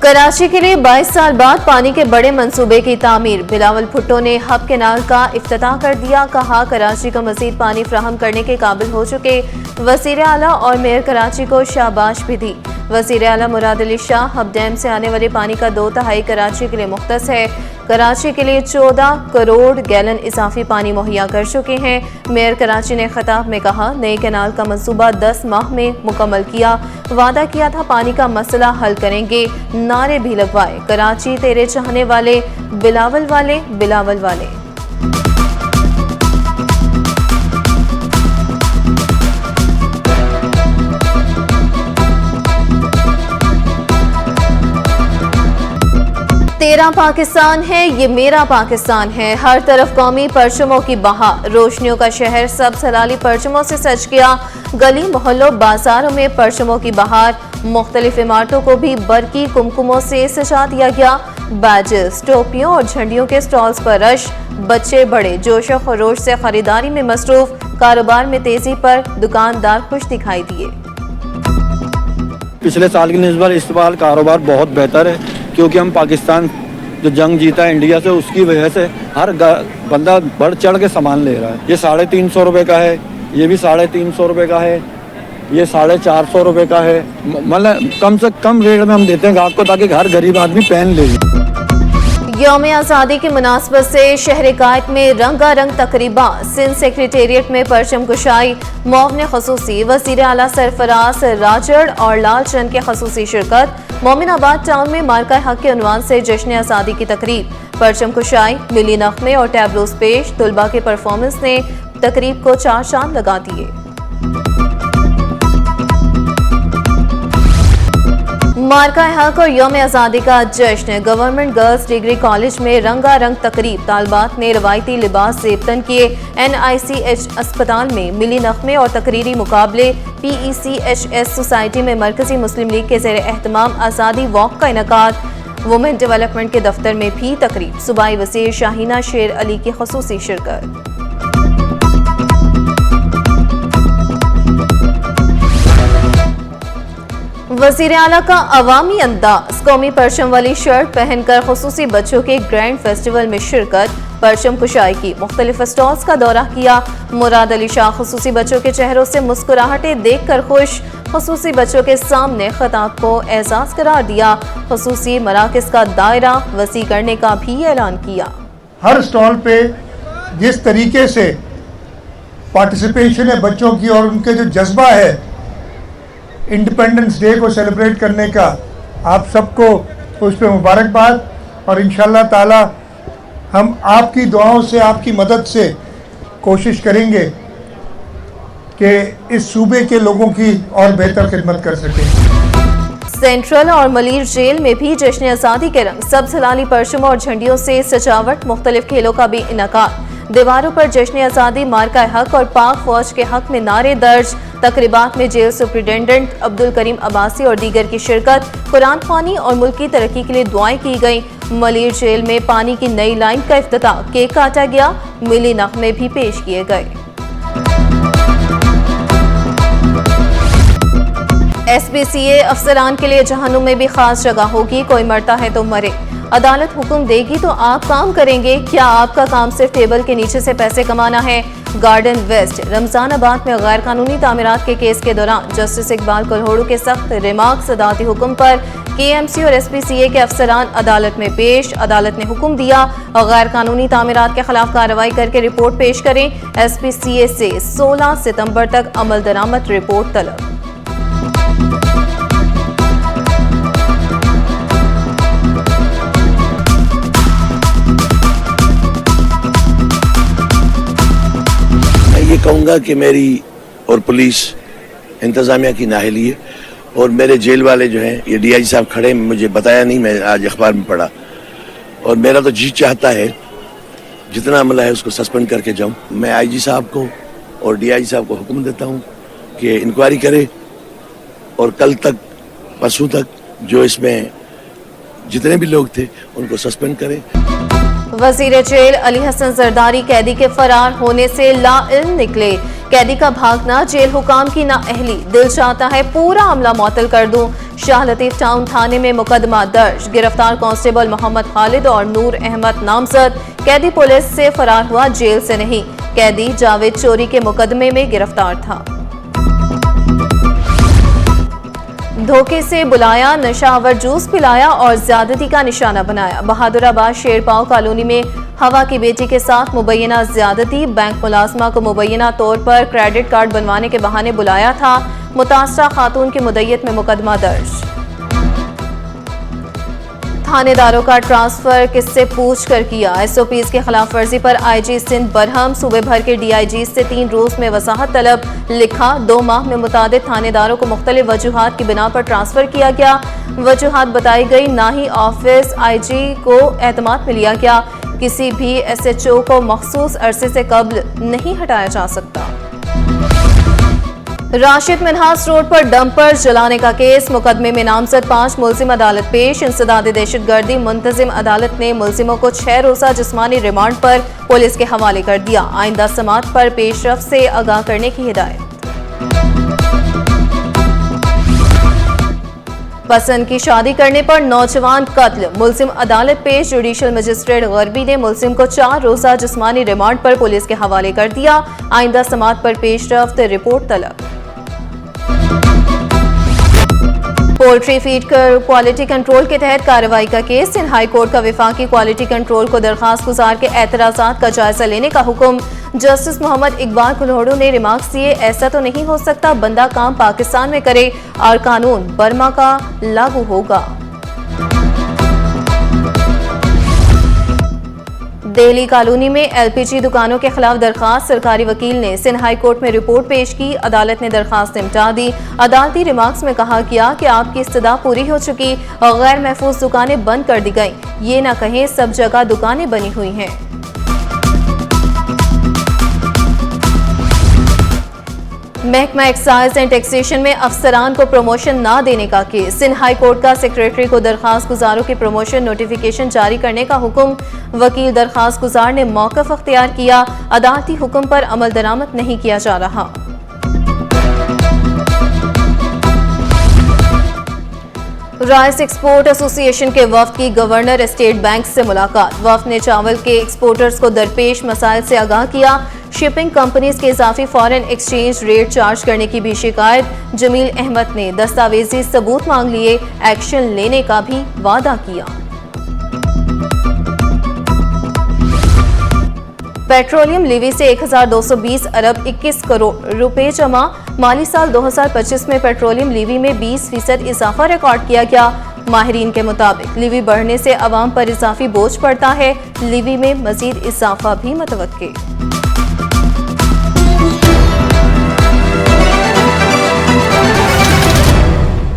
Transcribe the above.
कराची के लिए 22 साल बाद पानी के बड़े मंसूबे की तामीर। बिलावल भुट्टो ने हब कैनाल का इफ्तिताह कर दिया। कहा, कराची को मजीद पानी फ्राहम करने के काबिल हो चुके। वज़ीर आला और मेयर कराची को शाबाश भी दी। वज़ीर आला मुराद अली शाह, हब डैम से आने वाले पानी का 2/3 कराची के लिए मुख्तस है। कराची के लिए 14 करोड़ गैलन इजाफी पानी मुहैया कर चुके हैं। मेयर कराची ने खिताब में कहा, नए कैनाल का मंसूबा 10 माह में मुकम्मल किया। वादा किया था पानी का मसला हल करेंगे। नारे भी लगवाए, कराची तेरे चाहने वाले, बिलावल वाले, बिलावल वाले। 13 पाकिस्तान है, ये मेरा पाकिस्तान है। हर तरफ कौमी परचमों की बहार। रोशनियों का शहर सब सलाली परचमों से सज गया। गली मोहल्लों बाजारों में परचमों की बहार। मुख्तलिफ इमारतों को भी बरकी कुमकुमों से सजा दिया गया। बैजेस, टोपियों और झंडियों के स्टॉल्स पर रश। बच्चे बड़े जोश और खरोश से खरीदारी में मसरूफ। कारोबार में तेजी पर दुकानदार खुश दिखाई दिए। पिछले साल की निस्बत इस बार कारोबार बहुत बेहतर है, क्योंकि हम पाकिस्तान जो जंग जीता है इंडिया से, उसकी वजह से हर बंदा बढ़ चढ़ के सामान ले रहा है। ये 350 रुपये का है, ये भी 350 रुपये का है, ये 450 रुपये का है। मतलब कम से कम रेट में हम देते हैं ग्राहक को, ताकि हर गरीब आदमी पहन ले। यौम आज़ादी की मुनासबत से शहर कायद में रंगारंग तकरीबा। सिंध सेक्रेटेरिएट में परचम कुशाई। मुआवने खसूसी वज़ीर आला सरफराज राजड़ और लाल चंद के खसूसी शिरकत। मोमिनाबाद टाउन में मार्का हक के उन्वान से जश्न आज़ादी की तकरीब। परचम कुशाई, मिली नग़मे और टैबलोस पेश। तुलबा के परफॉर्मेंस ने तकरीब को 4 चांद लगा दिए। मार्का हक और यौम आज़ादी का जश्न। गवर्नमेंट गर्ल्स डिग्री कॉलेज में रंगारंग तकरीब। तालबात ने रवायती लिबास ज़ेबतन किए। NICH अस्पताल में मिली नग़मे और तकरीरी मुकाबले। PECHS सोसाइटी में मरकजी मुस्लिम लीग के ज़ेर एहतमाम आज़ादी वॉक का इनकाद। वुमेन डेवलपमेंट के दफ्तर में भी तकरीब। सूबाई वज़ीर शाहीना शेर अली की ख़ुसूसी शिरकत। वज़ीर आला का अवामी अंदाज। कौमी परचम वाली शर्ट पहनकर खुसूसी बच्चों के ग्रैंड फेस्टिवल में शिरकत। परचम कुशाई की। मुख्तलिफ स्टॉल्स का दौरा किया। मुराद अली शाह खुसूसी बच्चों के चेहरों से मुस्कुराहटें देखकर खुश। खुसूसी बच्चों के सामने खिताब को एजाज करार दिया। खुसूसी मराकज़ का दायरा वसी करने का भी ऐलान किया। हर स्टॉल पे जिस तरीके से पार्टिसिपेशन है बच्चों की और उनके जो जज्बा है इंडिपेंडेंस डे को सेलिब्रेट करने का, आप सबको उस पर मुबारकबाद। और इंशाल्लाह ताला हम आपकी दुआओं से, आपकी मदद से कोशिश करेंगे कि इस सूबे के लोगों की और बेहतर खिदमत कर सकें। सेंट्रल और मलीर जेल में भी जश्न आज़ादी के रंग। सब सलाली परचमों और झंडियों से सजावट। मुख्तलिफ खेलों का भी इनकाद। दीवारों पर जश्न आज़ादी, मार्का हक और पाक फौज के हक में नारे दर्ज। तकरीबात में जेल सुप्रिटेंडेंट अब्दुल करीम अब्बासी और दीगर की शिरकत। कुरान ख्वानी और मुल्क की तरक्की के लिए दुआएं की गई। मलीर जेल में पानी की नई लाइन का इफ्तिताह। केक काटा गया। मिली नग़मे भी पेश किए गए। SPCA अफसरान के लिए जहन्नुम में भी खास जगह होगी। कोई मरता है तो मरे। अदालत हुक्म देगी तो आप काम करेंगे। क्या आपका काम सिर्फ टेबल के नीचे से पैसे कमाना है? गार्डन वेस्ट रमजानाबाद में गैर कानूनी तामीरात के केस के दौरान जस्टिस इकबाल कल्होड़ू के सख्त रिमार्क सदाती हुक्म पर KMC और SPCA के अफसरान अदालत में पेश। अदालत ने हुक्म दिया गैर कानूनी तामीरात के खिलाफ कार्रवाई करके रिपोर्ट पेश करें। SPCA से 16 सितंबर तक अमल दरामद रिपोर्ट तलब। ये कहूँगा कि मेरी और पुलिस इंतज़ामिया की नाअहली है, और मेरे जेल वाले जो हैं, ये DIG साहब खड़े, मुझे बताया नहीं, मैं आज अखबार में पढ़ा, और मेरा तो जी चाहता है जितना अमला है उसको सस्पेंड करके जाऊँ। मैं IG साहब को और DIG साहब को हुक्म देता हूँ कि इंक्वायरी करे, और कल तक, परसों तक जो इसमें जितने भी लोग थे उनको सस्पेंड करें। वजीर जेल अली हसन जरदारी कैदी के फरार होने से लाइल्म निकले। कैदी का भागना, जेल हुकाम की नाअहली, दिल चाहता है पूरा अमला मुअत्तल कर दूं। शाह लतीफ टाउन थाने में मुकदमा दर्ज, गिरफ्तार कांस्टेबल मोहम्मद खालिद और नूर अहमद नामजद। कैदी पुलिस से फरार हुआ, जेल से नहीं। कैदी जावेद चोरी के मुकदमे में गिरफ्तार था। धोखे से बुलाया, नशावर जूस पिलाया और ज्यादती का निशाना बनाया। बहादुराबाद शेरपाव कॉलोनी में हवा की बेटी के साथ मुबैना ज्यादती, बैंक मुलाजमा को मुबैना तौर पर क्रेडिट कार्ड बनवाने के बहाने बुलाया था। मुतासरा खातून की मुद्दत में मुकदमा दर्ज। थानेदारों का ट्रांसफर किससे पूछकर किया, एसओपीज के खिलाफ वर्जी पर आईजी सिंध बरहम, सूबे भर के डीआईजी से 3 रोज में वसाहत तलब। लिखा, 2 माह में मुतादिद थानेदारों को मुख्तलिफ वजूहात की बिना पर ट्रांसफर किया गया। वजूहात बताई गई, ना ही ऑफिस आईजी को एतमाद में लिया गया। किसी भी एसएचओ को मखसूस अरसे से कब्ल नहीं हटाया जा सकता। राशिद मिन्हास रोड पर डंपर जलाने का केस, मुकदमे में नामजद 5 मुल्जिम अदालत पेश। इंसदाद दहशतगर्दी मुंतजिम अदालत ने मुल्जिमों को 6 रोज़ा जिस्मानी रिमांड पर पुलिस के हवाले कर दिया। आइंदा समात पर पेशरफ से आगाह करने की हिदायत। पसंद की शादी करने पर नौजवान कत्ल, मुल्जिम अदालत पेश। जुडिशल मजिस्ट्रेट गरबी ने मुल्जिम को 4 रोज़ा जिस्मानी रिमांड पर पुलिस के हवाले कर दिया। आइंदा समात पर पेशरफ्त रिपोर्ट तलब। पोल्ट्री फीड क्वालिटी कंट्रोल के तहत कार्रवाई का केस, सिंध हाई कोर्ट का विफाकी क्वालिटी कंट्रोल को दरखास्त गुजार के एतराजात का जायजा लेने का हुक्म। जस्टिस मोहम्मद इकबाल कुल्होड़ू ने रिमार्क्स दिए, ऐसा तो नहीं हो सकता बंदा काम पाकिस्तान में करे और कानून बर्मा का लागू होगा। दिल्ली कॉलोनी में एलपीजी दुकानों के खिलाफ दरखास्त, सरकारी वकील ने सिंध हाई कोर्ट में रिपोर्ट पेश की। अदालत ने दरखास्त निपटा दी। अदालती रिमार्क्स में कहा गया कि आपकी इस्तदा पूरी हो चुकी और गैर महफूज दुकानें बंद कर दी गई। ये ना कहें सब जगह दुकानें बनी हुई हैं। महकमा एक्साइज एंड टैक्सेशन में अफसरान को प्रमोशन ना देने का केस, सिंध हाई कोर्ट का सेक्रेटरी को दरखास्त गुजारों की प्रमोशन नोटिफिकेशन जारी करने का हुक्म। वकील दरखास्त गुजार ने मौक़िफ़ अख्तियार किया, अदालती हुक्म पर अमल दरामद नहीं किया जा रहा। राइस एक्सपोर्ट एसोसिएशन के वफ्द की गवर्नर स्टेट बैंक से मुलाकात। वफ्द ने चावल के एक्सपोर्टर्स को दरपेश मसाइल से आगाह किया। शिपिंग कंपनीज के इजाफी फॉरेन एक्सचेंज रेट चार्ज करने की भी शिकायत। जमील अहमद ने दस्तावेजी सबूत मांग लिए, एक्शन लेने का भी वादा किया। पेट्रोलियम लीवी से 1220 अरब 21 करोड़ रुपए जमा। माली साल 2025 में पेट्रोलियम लीवी में 20% इजाफा रिकॉर्ड किया गया। माहिरीन के मुताबिक लीवी बढ़ने से अवाम पर इजाफी बोझ पड़ता है। लीवी में मजीद इजाफा भी मुतवक्के।